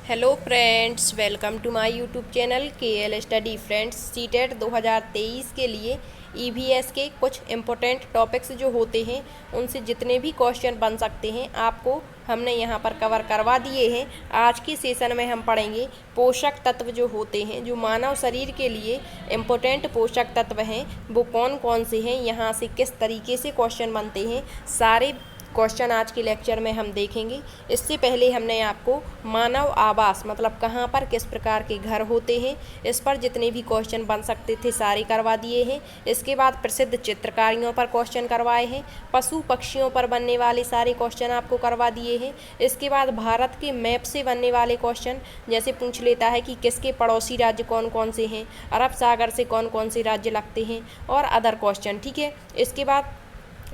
Hello friends, welcome to my YouTube channel KL study friends. CTET 2023 के लिए EVS के कुछ इम्पोर्टेंट टॉपिक्स जो होते हैं उनसे जितने भी क्वेश्चन बन सकते हैं आपको हमने यहाँ पर कवर करवा दिए हैं। आज की सेशन में हम पढ़ेंगे पोषक तत्व जो होते हैं, जो मानव शरीर के लिए इम्पोर्टेंट पोषक तत्व हैं वो कौन कौन से हैं, यहाँ से किस तरीके से क्वेश्चन बनते हैं, सारे क्वेश्चन आज के लेक्चर में हम देखेंगे। इससे पहले हमने आपको मानव आवास मतलब कहाँ पर किस प्रकार के घर होते हैं, इस पर जितने भी क्वेश्चन बन सकते थे सारे करवा दिए हैं। इसके बाद प्रसिद्ध चित्रकारियों पर क्वेश्चन करवाए हैं, पशु पक्षियों पर बनने वाले सारे क्वेश्चन आपको करवा दिए हैं। इसके बाद भारत के मैप से बनने वाले क्वेश्चन, जैसे पूछ लेता है कि किसके पड़ोसी राज्य कौन कौन से हैं, अरब सागर से कौन कौन से राज्य लगते हैं, और अदर क्वेश्चन। ठीक है। इसके बाद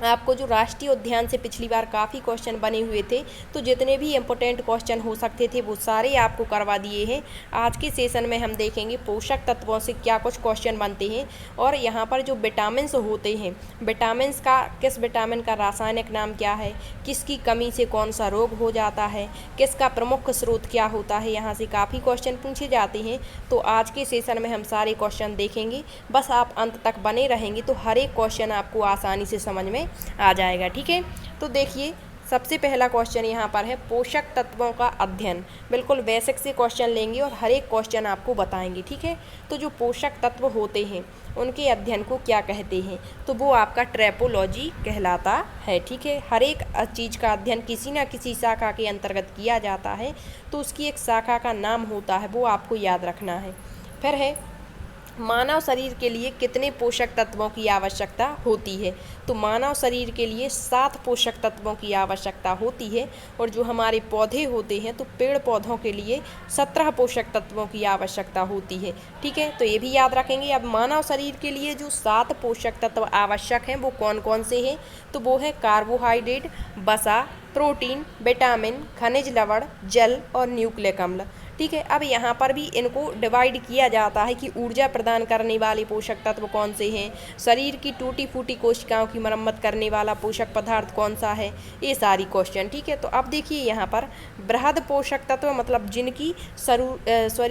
आपको जो राष्ट्रीय उद्यान से पिछली बार काफ़ी क्वेश्चन बने हुए थे, तो जितने भी इम्पोर्टेंट क्वेश्चन हो सकते थे वो सारे आपको करवा दिए हैं। आज के सेशन में हम देखेंगे पोषक तत्वों से क्या कुछ क्वेश्चन बनते हैं, और यहाँ पर जो विटामिन्स होते हैं, विटामिन्स का किस विटामिन का रासायनिक नाम क्या है, किसकी कमी से कौन सा रोग हो जाता है, किसका प्रमुख स्रोत क्या होता है, यहाँ से काफ़ी क्वेश्चन पूछे जाते हैं। तो आज के सेशन में हम सारे क्वेश्चन देखेंगे, बस आप अंत तक बने रहेंगे तो हर एक क्वेश्चन आपको आसानी से समझ में आ जाएगा। ठीक है। तो देखिए, सबसे पहला क्वेश्चन यहाँ पर है पोषक तत्वों का अध्ययन। बिल्कुल बेसिक से क्वेश्चन लेंगे और हर एक क्वेश्चन आपको बताएंगे। ठीक है। तो जो पोषक तत्व होते हैं उनके अध्ययन को क्या कहते हैं, तो वो आपका ट्रैपोलॉजी कहलाता है। ठीक है। हर एक चीज़ का अध्ययन किसी न किसी शाखा के अंतर्गत किया जाता है, तो उसकी एक शाखा का नाम होता है, वो आपको याद रखना है। फिर है मानव शरीर के लिए कितने पोषक तत्वों की आवश्यकता होती है, तो मानव शरीर के लिए 7 पोषक तत्वों की आवश्यकता होती है। और जो हमारे पौधे होते हैं तो पेड़ पौधों के लिए 17 पोषक तत्वों की आवश्यकता होती है। ठीक है। तो ये भी याद रखेंगे। अब मानव शरीर के लिए जो 7 पोषक तत्व आवश्यक हैं वो कौन कौन से हैं, तो वो है कार्बोहाइड्रेट, वसा, प्रोटीन, विटामिन, खनिज लवण, जल और न्यूक्लिक अम्ल। ठीक है। अब यहाँ पर भी इनको डिवाइड किया जाता है कि ऊर्जा प्रदान करने वाले पोषक तत्व कौन से हैं, शरीर की टूटी फूटी कोशिकाओं की मरम्मत करने वाला पोषक पदार्थ कौन सा है, ये सारी क्वेश्चन। ठीक है। तो अब देखिए यहाँ पर बृहद पोषक तत्व मतलब जिनकी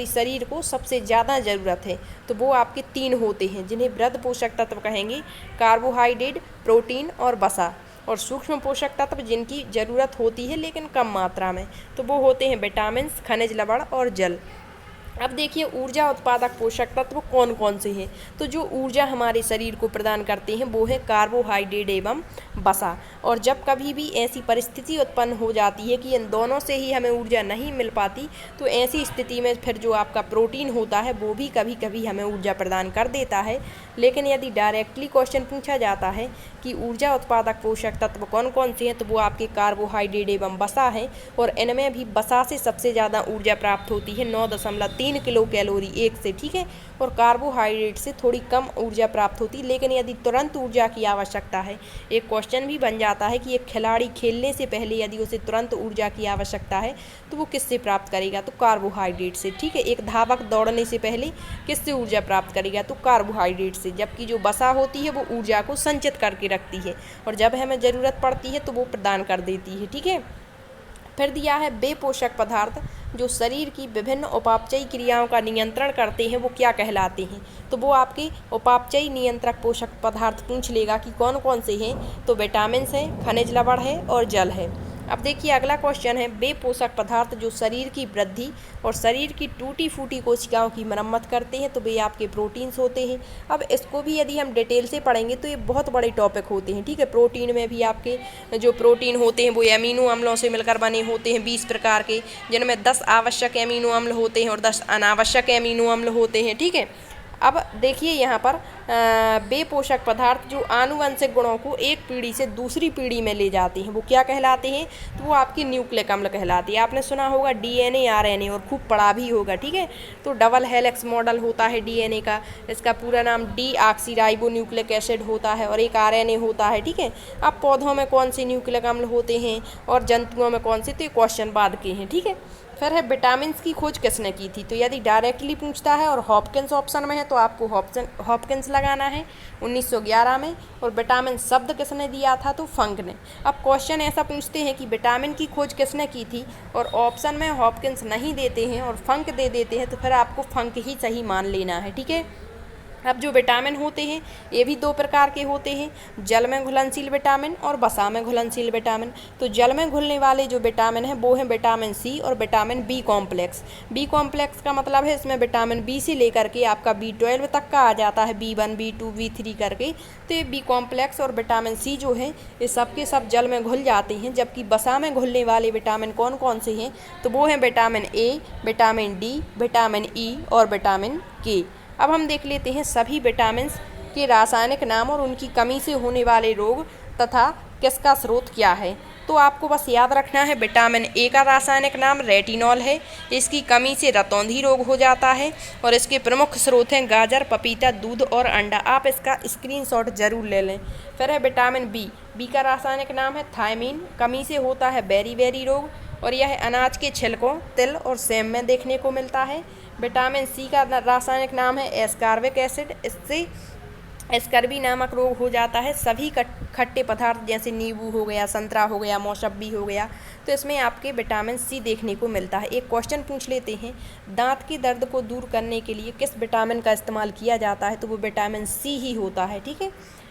शरीर को सबसे ज़्यादा ज़रूरत है, तो वो आपके 3 होते हैं जिन्हें बृहद पोषक तत्व कहेंगे, कार्बोहाइड्रेट, प्रोटीन और वसा। और सूक्ष्म पोषक तत्व जिनकी ज़रूरत होती है लेकिन कम मात्रा में, तो वो होते हैं विटामिन्स, खनिज लवण और जल। अब देखिए ऊर्जा उत्पादक पोषक तत्व कौन कौन से हैं, तो जो ऊर्जा हमारे शरीर को प्रदान करते हैं वो है कार्बोहाइड्रेट एवं वसा। और जब कभी भी ऐसी परिस्थिति उत्पन्न हो जाती है कि इन दोनों से ही हमें ऊर्जा नहीं मिल पाती, तो ऐसी स्थिति में फिर जो आपका प्रोटीन होता है वो भी कभी कभी हमें ऊर्जा प्रदान कर देता है। लेकिन यदि डायरेक्टली क्वेश्चन पूछा जाता है कि ऊर्जा उत्पादक पोषक तत्व कौन कौन से हैं, तो वो आपके कार्बोहाइड्रेट एवं वसा है। और इनमें भी वसा से सबसे ज़्यादा ऊर्जा प्राप्त होती है, 9.3 किलो कैलोरी एक से। ठीक है। और कार्बोहाइड्रेट से थोड़ी कम ऊर्जा प्राप्त होती है। लेकिन यदि तुरंत ऊर्जा की आवश्यकता है, एक क्वेश्चन भी बन जाता है कि एक खिलाड़ी खेलने से पहले यदि उसे तुरंत ऊर्जा की आवश्यकता है तो वो किससे प्राप्त करेगा, तो कार्बोहाइड्रेट से। ठीक है। एक धावक दौड़ने से पहले किससे ऊर्जा प्राप्त करेगा, तो कार्बोहाइड्रेट से। जबकि जो वसा होती है वो ऊर्जा को संचित करके रखती है और जब हमें ज़रूरत पड़ती है तो वो प्रदान कर देती है। ठीक है। फिर दिया है वे पोषक पदार्थ जो शरीर की विभिन्न उपापचयी क्रियाओं का नियंत्रण करते हैं, वो क्या कहलाते हैं, तो वो आपके उपापचयी नियंत्रक पोषक पदार्थ पूछ लेगा कि कौन कौन से हैं, तो विटामिन्स हैं, खनिज लवण है और जल है। अब देखिए अगला क्वेश्चन है वे पोषक पदार्थ जो शरीर की वृद्धि और शरीर की टूटी फूटी कोशिकाओं की मरम्मत करते हैं, तो वे आपके प्रोटीन्स होते हैं। अब इसको भी यदि हम डिटेल से पढ़ेंगे तो ये बहुत बड़े टॉपिक होते हैं। ठीक है। प्रोटीन में भी आपके जो प्रोटीन होते हैं वो अमीनो अम्लों से मिलकर बने होते हैं 20 प्रकार के, जिनमें 10 आवश्यक अमीनो अम्ल होते हैं और 10 अनावश्यक अमीनो अम्ल होते हैं। ठीक है। अब देखिए यहाँ पर वे पोषक पदार्थ जो आनुवंशिक गुणों को एक पीढ़ी से दूसरी पीढ़ी में ले जाते हैं वो क्या कहलाते हैं, तो वो आपकी न्यूक्लिक अम्ल कहलाती है। आपने सुना होगा DNA RNA और खूब पढ़ा भी होगा। ठीक है। तो डबल हेलिक्स मॉडल होता है DNA का, इसका पूरा नाम डीऑक्सीराइबो न्यूक्लिक एसिड होता है, और एक RNA होता है। ठीक है। अब पौधों में कौन से न्यूक्लिक अम्ल होते हैं और जंतुओं में कौन से, तो ये क्वेश्चन बाद के हैं। ठीक है। फिर है विटामिन की खोज किसने की थी, तो यदि डायरेक्टली पूछता है और हॉपकिंस ऑप्शन में है तो आपको हॉपकिंस लगाना है? 1911 में। और विटामिन शब्द किसने दिया था? तो फंक ने। अब क्वेश्चन ऐसा पूछते हैं कि विटामिन की खोज किसने की थी, और ऑप्शन में हॉपकिंस नहीं देते हैं और फंक दे देते हैं, तो फिर आपको फंक ही सही मान लेना है, ठीक है। अब जो विटामिन होते हैं ये भी दो प्रकार के होते हैं, जल में घुलनशील विटामिन और वसा में घुलनशील विटामिन। तो जल में घुलने वाले जो विटामिन हैं वो हैं विटामिन सी और vitamin B complex. B complex का मतलब है इसमें विटामिन बी से लेकर के आपका B12 तक का आ जाता है, B1 B2 B3 करके। तो ये बी कॉम्प्लेक्स और विटामिन सी जो है ये सब के सब जल में घुल जाते हैं। जबकि वसा में घुलने वाले विटामिन कौन कौन से हैं? तो वो हैं vitamin A, vitamin D, vitamin E और विटामिन के। अब हम देख लेते हैं सभी विटामिन्स के रासायनिक नाम और उनकी कमी से होने वाले रोग तथा किसका स्रोत क्या है। तो आपको बस याद रखना है, विटामिन ए का रासायनिक नाम रेटिनॉल है। इसकी कमी से रतौंधी रोग हो जाता है और इसके प्रमुख स्रोत हैं गाजर, पपीता, दूध और अंडा। आप इसका स्क्रीनशॉट जरूर ले लें। फिर है विटामिन बी। बी का रासायनिक नाम है थायमीन। कमी से होता है बेरी रोग और यह अनाज के छिलकों, तिल और सेम में देखने को मिलता है। विटामिन सी का रासायनिक नाम है एस्कॉर्बिक एसिड। इससे एस्कर्बी नामक रोग हो जाता है। सभी खट्टे पदार्थ जैसे नींबू हो गया, संतरा हो गया, मौसम्बी हो गया, तो इसमें आपके विटामिन सी देखने को मिलता है। एक क्वेश्चन पूछ लेते हैं, दांत के दर्द को दूर करने के लिए किस विटामिन का इस्तेमाल किया जाता है? तो वो विटामिन सी ही होता है, ठीक है।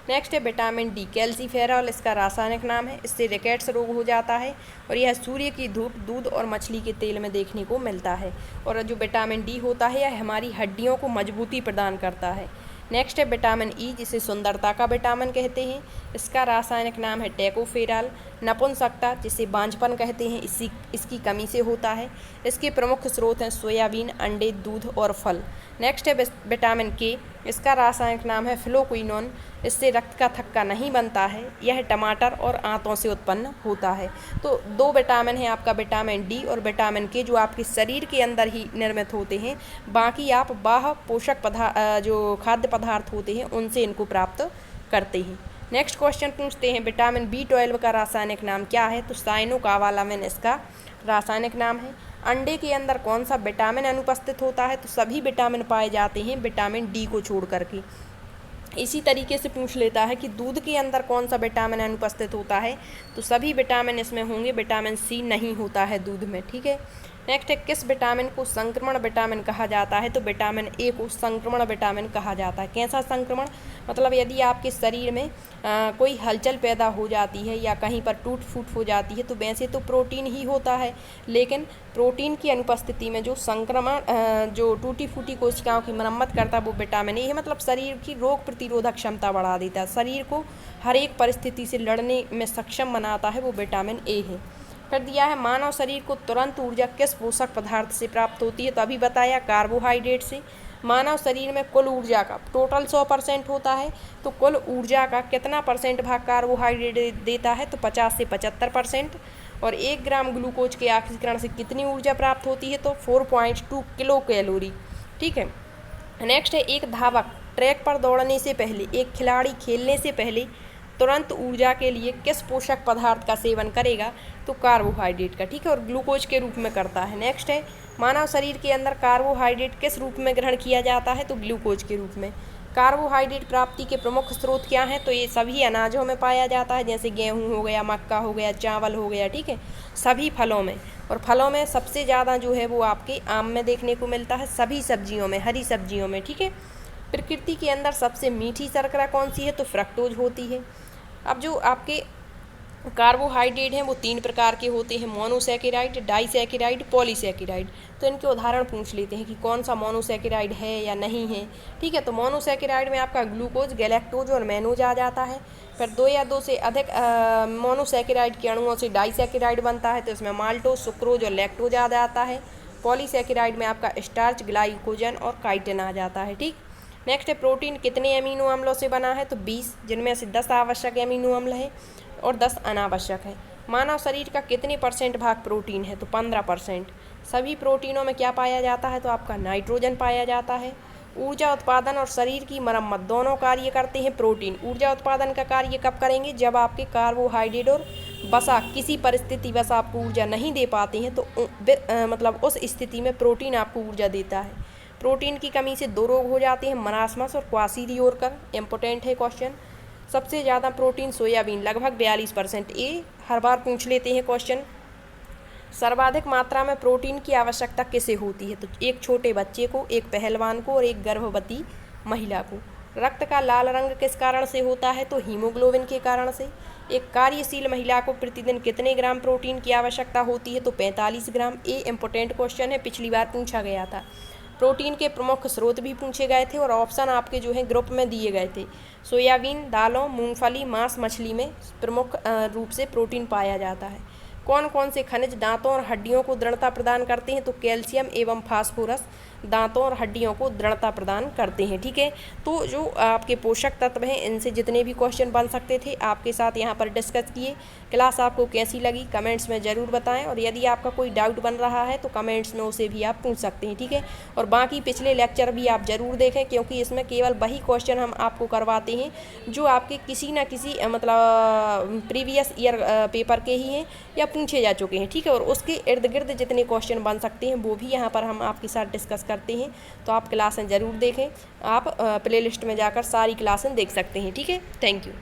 नेक्स्ट है विटामिन डी, कैल्सीफेरॉल इसका रासायनिक नाम है। इससे रिकेट्स रोग हो जाता है और यह सूर्य की धूप, दूध और मछली के तेल में देखने को मिलता है। और जो विटामिन डी होता है यह हमारी हड्डियों को मजबूती प्रदान करता है। नेक्स्ट है विटामिन ई, जिसे सुंदरता का विटामिन कहते हैं। इसका रासायनिक नाम है टेकोफेरॉल। नपुंसकता, जिसे बांझपन कहते हैं, इसकी कमी से होता है। इसके प्रमुख स्रोत हैं सोयाबीन, अंडे, दूध और फल। नेक्स्ट है विटामिन के। इसका रासायनिक नाम है फ्लोक्विनोन। इससे रक्त का थक्का नहीं बनता है। यह टमाटर और आंतों से उत्पन्न होता है। तो दो विटामिन हैं आपका, विटामिन डी और विटामिन के, जो आपके शरीर के अंदर ही निर्मित होते हैं। बाकी आप बाह्य पोषक जो खाद्य पदार्थ होते हैं उनसे इनको प्राप्त करते हैं। नेक्स्ट क्वेश्चन पूछते हैं, विटामिन B12 का रासायनिक नाम क्या है? तो साइनोकावालामिन इसका रासायनिक नाम है। अंडे के अंदर कौन सा विटामिन अनुपस्थित होता है? तो सभी विटामिन पाए जाते हैं विटामिन डी को छोड़ करके। इसी तरीके से पूछ लेता है कि दूध के अंदर कौन सा विटामिन अनुपस्थित होता है? तो सभी विटामिन इसमें होंगे, विटामिन सी नहीं होता है दूध में, ठीक है। नेक्स्ट है, किस विटामिन को संक्रमण विटामिन कहा जाता है? तो विटामिन ए को संक्रमण विटामिन कहा जाता है। कैसा संक्रमण? मतलब यदि आपके शरीर में कोई हलचल पैदा हो जाती है या कहीं पर टूट फूट हो जाती है, तो वैसे तो प्रोटीन ही होता है, लेकिन प्रोटीन की अनुपस्थिति में जो संक्रमण जो टूटी फूटी कोशिकाओं की मरम्मत करता है वो विटामिन ए है। मतलब शरीर की रोग प्रतिरोधक क्षमता बढ़ा देता है, शरीर को हर एक परिस्थिति से लड़ने में सक्षम बनाता है, वो विटामिन ए है। फिर दिया है, मानव शरीर को तुरंत ऊर्जा किस पोषक पदार्थ से प्राप्त होती है? तो अभी बताया, कार्बोहाइड्रेट से। मानव शरीर में कुल ऊर्जा का टोटल 100% होता है, तो कुल ऊर्जा का कितना परसेंट भाग कार्बोहाइड्रेट देता है? तो 50 से 75%। और 1 ग्राम ग्लूकोज के ऑक्सीकरण से कितनी ऊर्जा प्राप्त होती है? तो 4.2 किलो कैलोरी, ठीक है। नेक्स्ट है, एक धावक ट्रैक पर दौड़ने से पहले, एक खिलाड़ी खेलने से पहले तुरंत ऊर्जा के लिए किस पोषक पदार्थ का सेवन करेगा? तो कार्बोहाइड्रेट का, ठीक है, और ग्लूकोज के रूप में करता है। नेक्स्ट है, मानव शरीर के अंदर कार्बोहाइड्रेट किस रूप में ग्रहण किया जाता है? तो ग्लूकोज के रूप में। कार्बोहाइड्रेट प्राप्ति के प्रमुख स्रोत क्या हैं? तो ये सभी अनाजों में पाया जाता है, जैसे गेहूँ हो गया, मक्का हो गया, चावल हो गया, ठीक है। सभी फलों में, और फलों में सबसे ज़्यादा जो है वो आपके आम में देखने को मिलता है, सभी सब्जियों में, हरी सब्जियों में, ठीक है। प्रकृति के अंदर सबसे मीठी शर्करा कौन सी है? तो फ्रक्टोज होती है। अब जो आपके कार्बोहाइड्रेट हैं वो 3 प्रकार के होते हैं, मोनोसैकेराइड, डाइसैकेराइड, पॉलीसैकेराइड। तो इनके उदाहरण पूछ लेते हैं कि कौन सा मोनोसैकेराइड है या नहीं है, ठीक है। तो मोनोसैकेराइड में आपका ग्लूकोज, गैलेक्टोज और मैनोज आ जाता है। फिर 2 या 2 से अधिक मोनोसैकेराइड के अणुओं से डाइसैकेराइड बनता है, तो इसमें माल्टोज, सुक्रोज और लैक्टोज आ जाता है। पॉलीसैकेराइड में आपका स्टार्च, ग्लाइकोजन और काइटिन आ जाता है, ठीक। नेक्स्ट है, प्रोटीन कितने अमीनो अम्लों से बना है? तो 20, जिनमें से 10 आवश्यक अमीनो अम्ल है और 10 अनावश्यक है। मानव शरीर का कितने % भाग प्रोटीन है? तो 15%। सभी प्रोटीनों में क्या पाया जाता है? तो आपका नाइट्रोजन पाया जाता है। ऊर्जा उत्पादन और शरीर की मरम्मत दोनों कार्य करते हैं प्रोटीन। ऊर्जा उत्पादन का कार्य कब करेंगे? जब आपके कार्बोहाइड्रेट और वसा किसी परिस्थिति वश आपको ऊर्जा नहीं दे पाते हैं, तो मतलब उस स्थिति में प्रोटीन आपको ऊर्जा देता है। प्रोटीन की कमी से 2 रोग हो जाते हैं, मरासमस और क्वाशीरियोरकर। इम्पोर्टेंट है क्वेश्चन। सबसे ज़्यादा प्रोटीन सोयाबीन, लगभग 42%। ये हर बार पूछ लेते हैं क्वेश्चन। सर्वाधिक मात्रा में प्रोटीन की आवश्यकता किसे होती है? तो एक छोटे बच्चे को, एक पहलवान को और एक गर्भवती महिला को। रक्त का लाल रंग किस कारण से होता है? तो हीमोग्लोबिन के कारण से। एक कार्यशील महिला को प्रतिदिन कितने ग्राम प्रोटीन की आवश्यकता होती है? तो 45 ग्राम। ये इम्पोर्टेंट क्वेश्चन है, पिछली बार पूछा गया था। प्रोटीन के प्रमुख स्रोत भी पूछे गए थे और ऑप्शन आपके जो है ग्रुप में दिए गए थे। सोयाबीन, दालों, मूंगफली, मांस, मछली में प्रमुख रूप से प्रोटीन पाया जाता है। कौन कौन से खनिज दांतों और हड्डियों को दृढ़ता प्रदान करते हैं? तो कैल्शियम एवं फास्फोरस दांतों और हड्डियों को दृढ़ता प्रदान करते हैं। ठीक है, तो जो आपके पोषक तत्व हैं, इनसे जितने भी क्वेश्चन बन सकते थे आपके साथ यहाँ पर डिस्कस किए। क्लास आपको कैसी लगी कमेंट्स में ज़रूर बताएं, और यदि आपका कोई डाउट बन रहा है तो कमेंट्स में उसे भी आप पूछ सकते हैं। ठीक है, और बाकी पिछले लेक्चर भी आप ज़रूर देखें, क्योंकि इसमें केवल वही क्वेश्चन हम आपको करवाते हैं जो आपके किसी न किसी मतलब प्रीवियस ईयर पेपर के ही हैं या पूछे जा चुके हैं। ठीक है, और उसके इर्द गिर्द जितने क्वेश्चन बन सकते हैं वो भी यहाँ पर हम आपके साथ डिस्कस करते हैं। तो आप क्लासें ज़रूर देखें, आप प्लेलिस्ट में जाकर सारी क्लासें देख सकते हैं। ठीक है, थैंक यू।